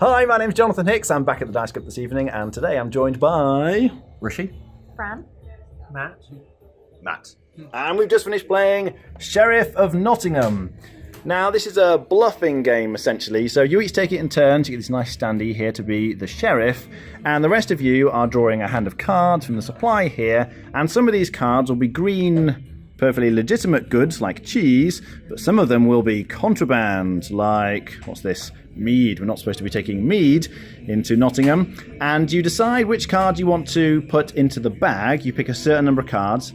Hi, my name's Jonathan Hicks. I'm back at the Dice Cup this evening, and today I'm joined by... Rishi. Fran. Matt. And we've just finished playing Sheriff of Nottingham. Now, this is a bluffing game, essentially. So you each take it in turns. You get this nice standee here to be the sheriff. And the rest of you are drawing a hand of cards from the supply here. And some of these cards will be green, perfectly legitimate goods, like cheese. But some of them will be contraband, like, what's this? Mead. We're not supposed to be taking mead into Nottingham. And you decide which cards you want to put into the bag. You pick a certain number of cards.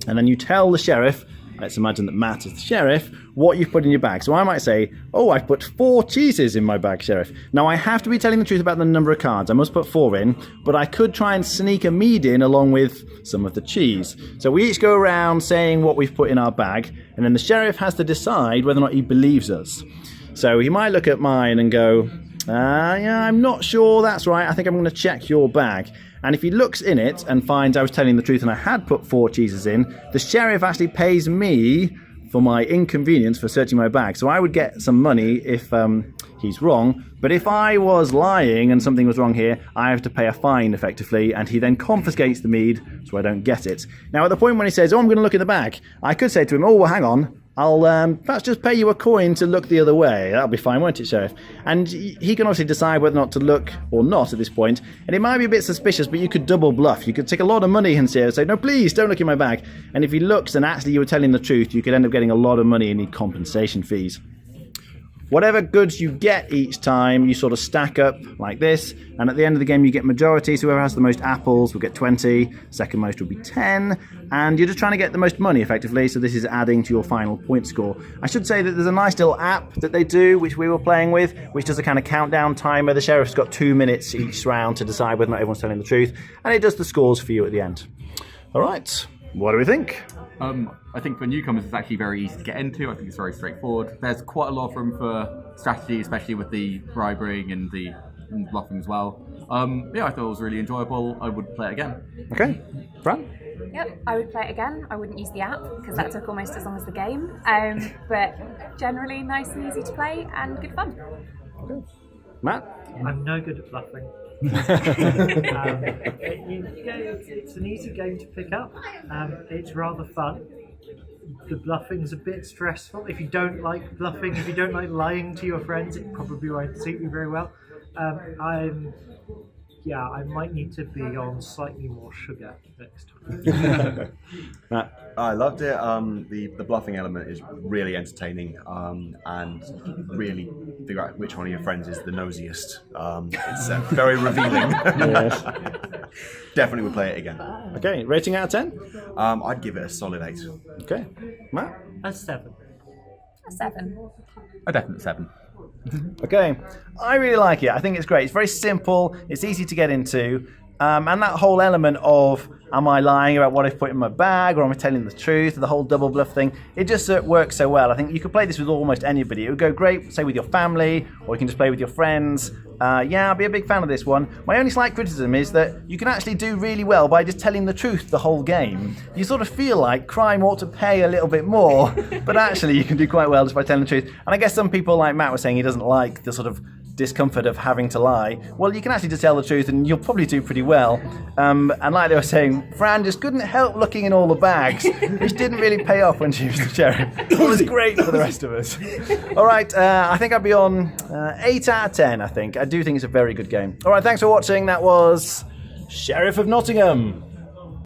And then you tell the sheriff, let's imagine that Matt is the sheriff, what you've put in your bag. So I might say, oh, I've put 4 cheeses in my bag, sheriff. Now, I have to be telling the truth about the number of cards. I must put 4 in, but I could try and sneak a mead in along with some of the cheese. So we each go around saying what we've put in our bag, and then the sheriff has to decide whether or not he believes us. So he might look at mine and go, yeah, I'm not sure that's right. I think I'm going to check your bag. And if he looks in it and finds I was telling the truth and I had put 4 cheeses in, the sheriff actually pays me for my inconvenience for searching my bag. So I would get some money if he's wrong. But if I was lying and something was wrong here, I have to pay a fine, effectively, and he then confiscates the mead so I don't get it. Now, at the point when he says, oh, I'm going to look in the bag, I could say to him, oh, well, hang on. I'll perhaps just pay you a coin to look the other way. That'll be fine, won't it, Sheriff? And he can obviously decide whether or not to look or not at this point. And it might be a bit suspicious, but you could double bluff. You could take a lot of money and say, no, please, don't look in my bag. And if he looks and actually you were telling the truth, you could end up getting a lot of money and need compensation fees. Whatever goods you get each time, you sort of stack up like this. And at the end of the game, you get majority. So whoever has the most apples will get 20. Second most will be 10. And you're just trying to get the most money, effectively. So this is adding to your final point score. I should say that there's a nice little app that they do, which we were playing with, which does a kind of countdown timer. The sheriff's got 2 minutes each round to decide whether or not everyone's telling the truth. And it does the scores for you at the end. All right. What do we think? I think for newcomers it's actually very easy to get into. I think it's very straightforward. There's quite a lot of room for strategy, especially with the bribing and the bluffing as well. Yeah, I thought it was really enjoyable. I would play it again. Okay. Fran? Yep, I would play it again. I wouldn't use the app because that took almost as long as the game. But generally nice and easy to play and good fun. Okay. Matt? I'm no good at bluffing. It's an easy game to pick up. It's rather fun. The bluffing's a bit stressful. If you don't like bluffing, if you don't like lying to your friends, it probably won't suit you very well. I might need to be on slightly more sugar next time. I loved it. The bluffing element is really entertaining, and really figure out which one of your friends is the nosiest. It's very revealing. Yes. Definitely would play it again. Okay, rating out of 10? I'd give it a solid 8. Okay. Matt? A 7. A 7. A definite 7. Okay, I really like it. I think it's great. It's very simple. It's easy to get into. And that whole element of, am I lying about what I've put in my bag, or am I telling the truth, the whole double bluff thing, it just works so well. I think you could play this with almost anybody. It would go great, say, with your family, or you can just play with your friends. Yeah, I'll be a big fan of this one. My only slight criticism is that you can actually do really well by just telling the truth the whole game. You sort of feel like crime ought to pay a little bit more, but actually you can do quite well just by telling the truth. And I guess some people, like Matt was saying, he doesn't like the sort of discomfort of having to lie. Well, you can actually just tell the truth and you'll probably do pretty well. And like they were saying, Fran just couldn't help looking in all the bags, which didn't really pay off when she was the sheriff. It was great for the rest of us. All right, I think I'd be on 8 out of 10, I think. I do think it's a very good game. All right, thanks for watching. That was Sheriff of Nottingham.